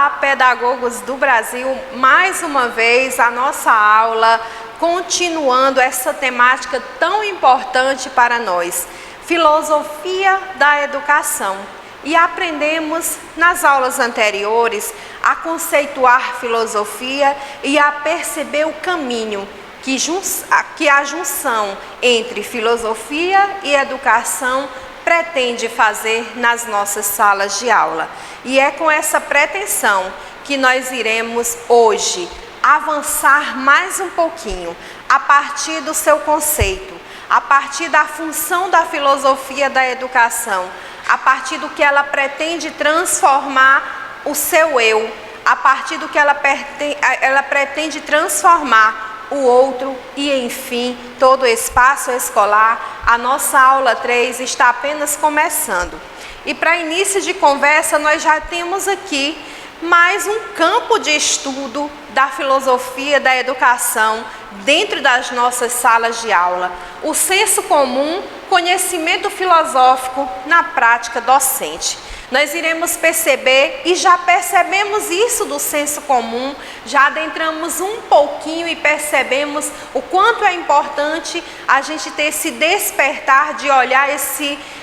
Olá, pedagogos do Brasil, mais uma vez a nossa aula, continuando essa temática tão importante para nós, filosofia da educação. E aprendemos nas aulas anteriores a conceituar filosofia e a perceber o caminho que a junção entre filosofia e educação pretende fazer nas nossas salas de aula. E é com essa pretensão que nós iremos hoje avançar mais um pouquinho, a partir do seu conceito, a partir da função da filosofia da educação, a partir do que ela pretende transformar o seu eu, a partir do que ela pretende transformar o outro e, enfim, todo o espaço escolar. A nossa aula 3 está apenas começando. E para início de conversa, nós já temos aqui mais um campo de estudo da filosofia da educação dentro das nossas salas de aula. O senso comum, conhecimento filosófico na prática docente. Nós iremos perceber, e já percebemos isso do senso comum, já adentramos um pouquinho e percebemos o quanto é importante a gente ter esse despertar de olhar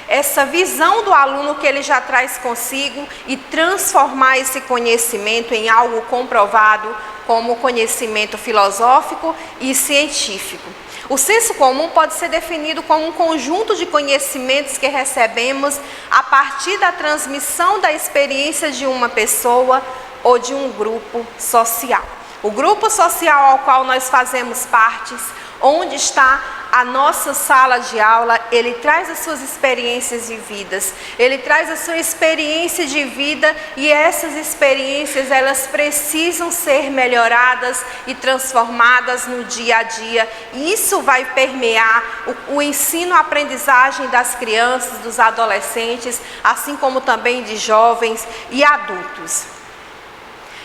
essa visão do aluno que ele já traz consigo e transformar esse conhecimento em algo comprovado como conhecimento filosófico e científico. O senso comum pode ser definido como um conjunto de conhecimentos que recebemos a partir da transmissão da experiência de uma pessoa ou de um grupo social. O grupo social ao qual nós fazemos partes, onde está a nossa sala de aula, ele traz as suas experiências de vidas, ele traz a sua experiência de vida, e essas experiências elas precisam ser melhoradas e transformadas no dia a dia. E isso vai permear o ensino-aprendizagem das crianças, dos adolescentes, assim como também de jovens e adultos.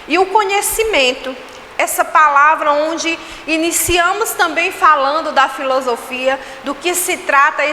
E o conhecimento, essa palavra onde iniciamos também falando da filosofia, do que se trata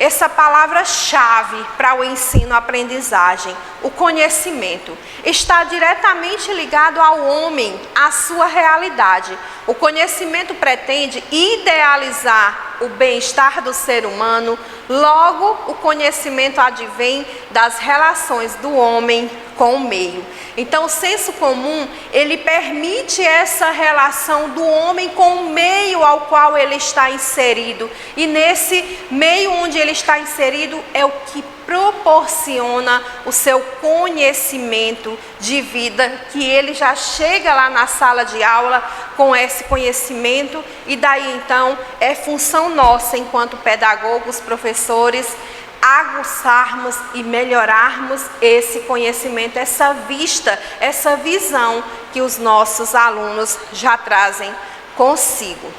essa palavra-chave para o ensino-aprendizagem. O conhecimento está diretamente ligado ao homem, à sua realidade. O conhecimento pretende idealizar o bem-estar do ser humano, logo o conhecimento advém das relações do homem com o meio. Então, o senso comum, ele permite essa relação do homem com o meio ao qual ele está inserido. E nesse meio onde ele está inserido é o que proporciona o seu conhecimento de vida, que ele já chega lá na sala de aula com esse conhecimento, e daí então é função nossa, enquanto pedagogos, professores, aguçarmos e melhorarmos esse conhecimento, essa vista, essa visão que os nossos alunos já trazem consigo.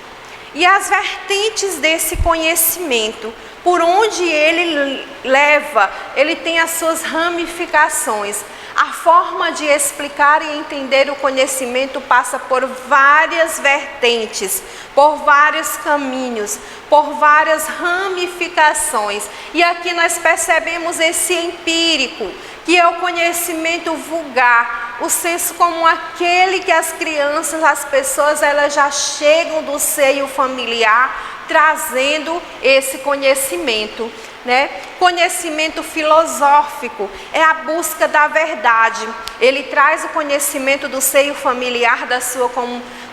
E as vertentes desse conhecimento, por onde ele leva, ele tem as suas ramificações. A forma de explicar e entender o conhecimento passa por várias vertentes, por vários caminhos, por várias ramificações. E aqui nós percebemos esse empírico, que é o conhecimento vulgar, o senso comum, aquele que as crianças, as pessoas, elas já chegam do seio familiar trazendo esse conhecimento, né? Conhecimento filosófico é a busca da verdade. Ele traz o conhecimento do seio familiar da sua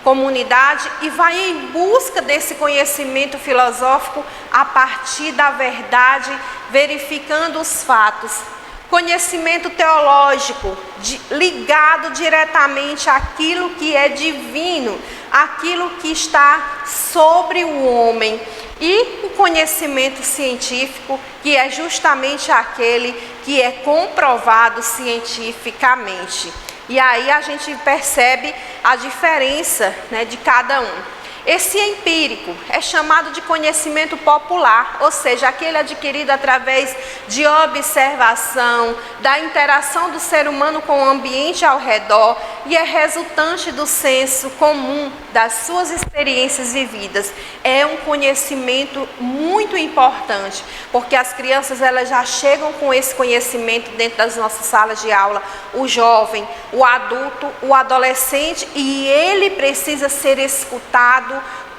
comunidade e vai em busca desse conhecimento filosófico a partir da verdade, verificando os fatos. Conhecimento teológico, ligado diretamente àquilo que é divino, aquilo que está sobre o homem. E o conhecimento científico, que é justamente aquele que é comprovado cientificamente. E aí a gente percebe a diferença, né, de cada um. Esse empírico é chamado de conhecimento popular, ou seja, aquele adquirido através de observação, da interação do ser humano com o ambiente ao redor e é resultante do senso comum das suas experiências vividas. É um conhecimento muito importante, porque as crianças elas já chegam com esse conhecimento dentro das nossas salas de aula, o jovem, o adulto, o adolescente, e ele precisa ser escutado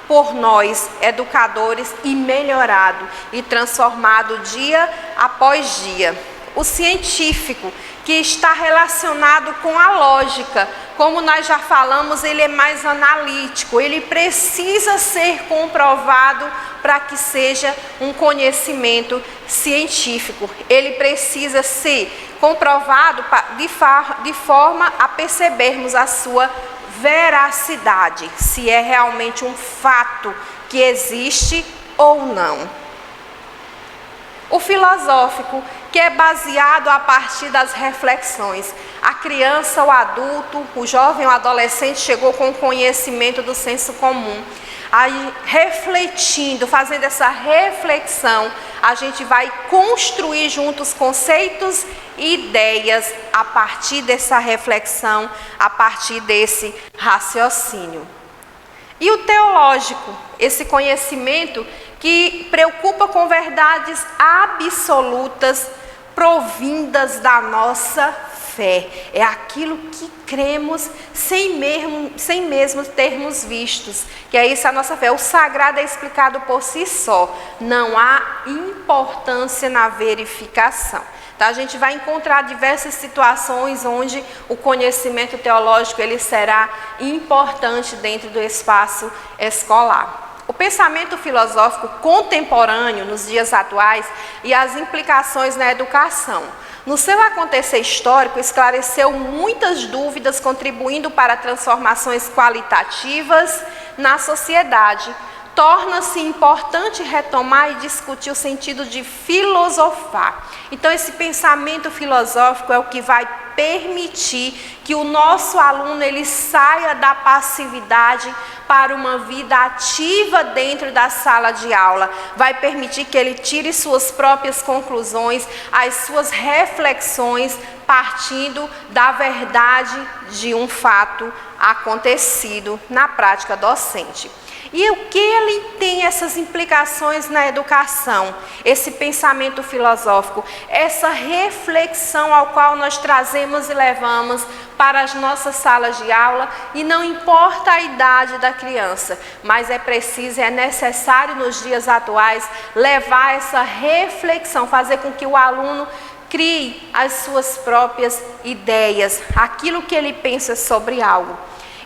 por nós, educadores, e melhorado e transformado dia após dia. O científico, que está relacionado com a lógica, como nós já falamos, ele é mais analítico, ele precisa ser comprovado para que seja um conhecimento científico. Ele precisa ser comprovado de forma a percebermos a sua veracidade, se é realmente um fato que existe ou não. O filosófico, que é baseado a partir das reflexões. A criança, o adulto, o jovem, o adolescente chegou com o conhecimento do senso comum. Aí, refletindo, fazendo essa reflexão, a gente vai construir juntos conceitos e ideias a partir dessa reflexão, a partir desse raciocínio. E o teológico, esse conhecimento que preocupa com verdades absolutas provindas da nossa fé. É aquilo que cremos sem mesmo termos vistos, que é isso a nossa fé. O sagrado é explicado por si só, não há importância na verificação. Tá? A gente vai encontrar diversas situações onde o conhecimento teológico ele será importante dentro do espaço escolar. O pensamento filosófico contemporâneo nos dias atuais e as implicações na educação. No seu acontecer histórico, esclareceu muitas dúvidas, contribuindo para transformações qualitativas na sociedade. Torna-se importante retomar e discutir o sentido de filosofar. Então, esse pensamento filosófico é o que vai permitir que o nosso aluno ele saia da passividade para uma vida ativa dentro da sala de aula. Vai permitir que ele tire suas próprias conclusões, as suas reflexões, partindo da verdade de um fato acontecido na prática docente. E o que ele tem essas implicações na educação? Esse pensamento filosófico, essa reflexão ao qual nós trazemos e levamos para as nossas salas de aula, e não importa a idade da criança, mas é preciso, é necessário nos dias atuais levar essa reflexão, fazer com que o aluno crie as suas próprias ideias, aquilo que ele pensa sobre algo.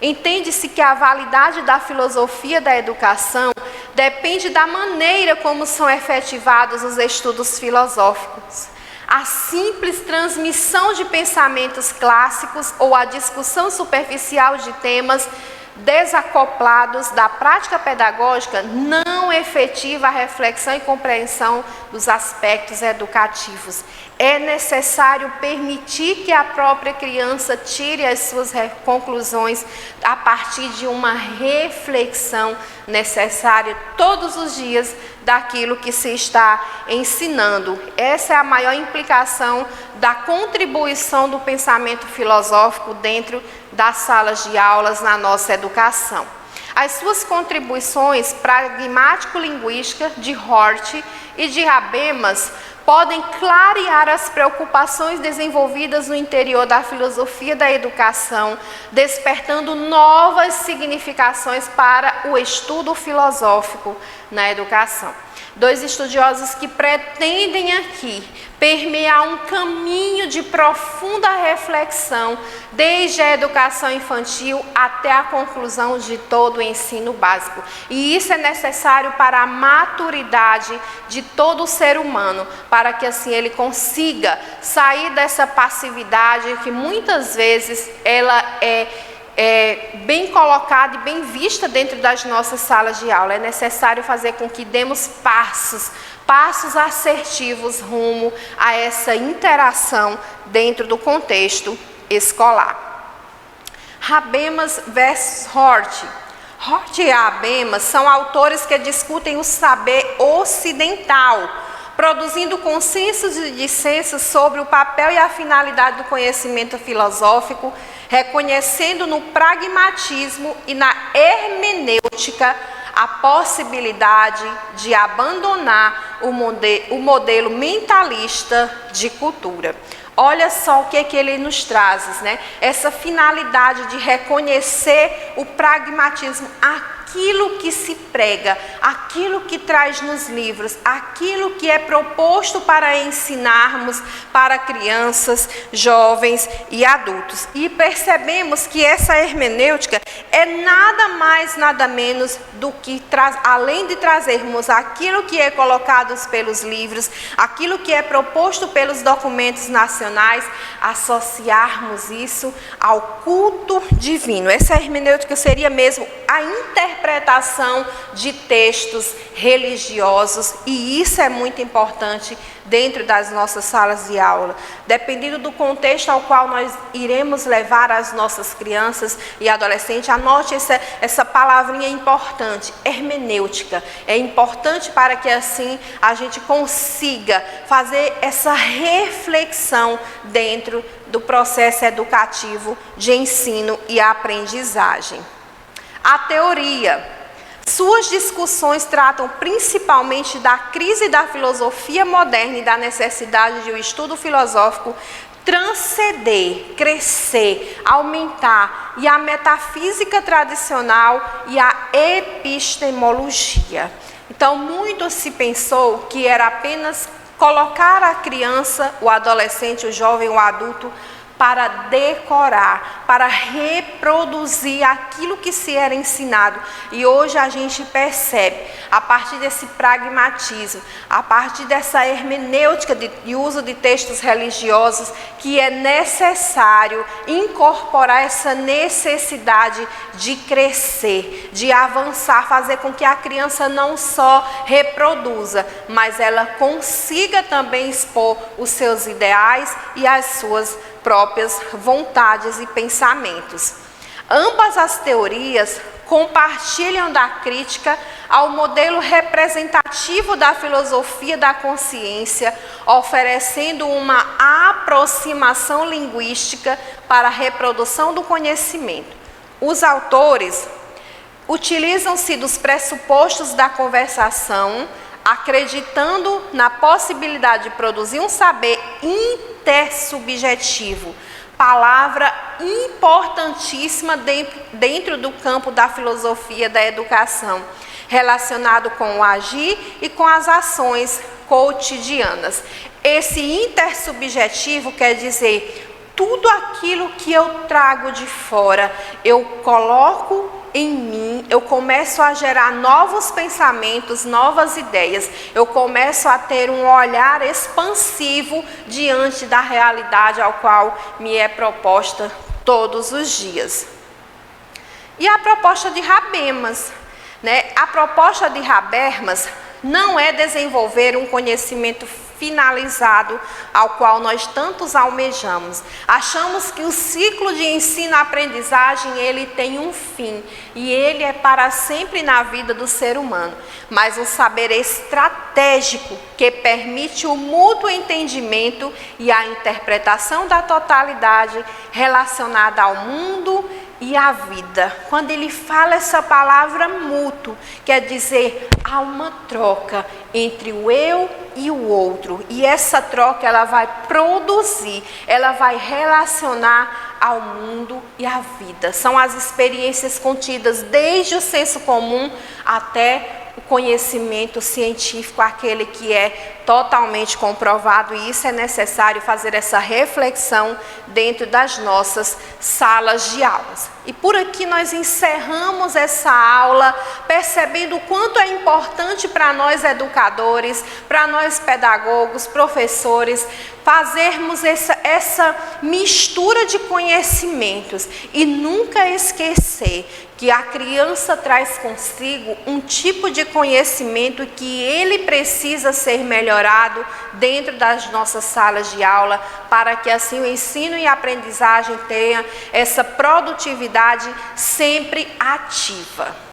Entende-se que a validade da filosofia da educação depende da maneira como são efetivados os estudos filosóficos. A simples transmissão de pensamentos clássicos ou a discussão superficial de temas desacoplados da prática pedagógica não efetiva a reflexão e compreensão dos aspectos educativos. É necessário permitir que a própria criança tire as suas conclusões a partir de uma reflexão necessária todos os dias daquilo que se está ensinando. Essa é a maior implicação da contribuição do pensamento filosófico dentro das salas de aulas na nossa educação. As suas contribuições pragmático-linguística de Hort e de Habermas podem clarear as preocupações desenvolvidas no interior da filosofia da educação, despertando novas significações para o estudo filosófico na educação. Dois estudiosos que pretendem aqui permear um caminho de profunda reflexão, desde a educação infantil até a conclusão de todo o ensino básico. E isso é necessário para a maturidade de todo o ser humano, para que assim ele consiga sair dessa passividade que muitas vezes ela é bem colocada e bem vista dentro das nossas salas de aula. É necessário fazer com que demos passos assertivos rumo a essa interação dentro do contexto escolar. Habermas versus Hort. Hort e Habermas são autores que discutem o saber ocidental, produzindo consensos e dissensos sobre o papel e a finalidade do conhecimento filosófico, reconhecendo no pragmatismo e na hermenêutica a possibilidade de abandonar o modelo mentalista de cultura. Olha só o que ele nos traz, né? Essa finalidade de reconhecer o pragmatismo, aquilo que se prega, aquilo que traz nos livros, aquilo que é proposto para ensinarmos para crianças, jovens e adultos. E percebemos que essa hermenêutica é nada mais, nada menos do que, além de trazermos aquilo que é colocado pelos livros, aquilo que é proposto pelos documentos nacionais, associarmos isso ao culto divino. Essa hermenêutica seria mesmo a interpretação de textos religiosos, e isso é muito importante dentro das nossas salas de aula. Dependendo do contexto ao qual nós iremos levar as nossas crianças e adolescentes, anote essa palavrinha importante, hermenêutica. É importante para que assim a gente consiga fazer essa reflexão dentro do processo educativo de ensino e aprendizagem. A teoria. Suas discussões tratam principalmente da crise da filosofia moderna e da necessidade de um estudo filosófico transcender, crescer, aumentar, e a metafísica tradicional e a epistemologia. Então, muito se pensou que era apenas colocar a criança, o adolescente, o jovem, o adulto, para decorar, para reproduzir aquilo que se era ensinado. E hoje a gente percebe, a partir desse pragmatismo, a partir dessa hermenêutica de uso de textos religiosos, que é necessário incorporar essa necessidade de crescer, de avançar, fazer com que a criança não só reproduza, mas ela consiga também expor os seus ideais e as suas próprias vontades e pensamentos. Ambas as teorias compartilham da crítica ao modelo representativo da filosofia da consciência, oferecendo uma aproximação linguística para a reprodução do conhecimento. Os autores utilizam-se dos pressupostos da conversação, acreditando na possibilidade de produzir um saber intersubjetivo, palavra importantíssima dentro do campo da filosofia da educação, relacionado com o agir e com as ações cotidianas. Esse intersubjetivo quer dizer tudo aquilo que eu trago de fora, eu coloco em mim, eu começo a gerar novos pensamentos, novas ideias, eu começo a ter um olhar expansivo diante da realidade ao qual me é proposta todos os dias. E a proposta de Habermas, né? A proposta de Habermas não é desenvolver um conhecimento finalizado ao qual nós tantos almejamos. Achamos que o ciclo de ensino-aprendizagem ele tem um fim e ele é para sempre na vida do ser humano, mas um saber estratégico que permite o mútuo entendimento e a interpretação da totalidade relacionada ao mundo e a vida. Quando ele fala essa palavra mútuo, quer dizer, há uma troca entre o eu e o outro. E essa troca ela vai produzir, ela vai relacionar ao mundo e à vida. São as experiências contidas desde o senso comum até o conhecimento científico, aquele que é totalmente comprovado, e isso é necessário fazer essa reflexão dentro das nossas salas de aulas. E por aqui nós encerramos essa aula percebendo o quanto é importante para nós educadores, para nós pedagogos, professores, fazermos essa mistura de conhecimentos e nunca esquecer que a criança traz consigo um tipo de conhecimento que ele precisa ser melhorado dentro das nossas salas de aula, para que assim o ensino e a aprendizagem tenha essa produtividade sempre ativa.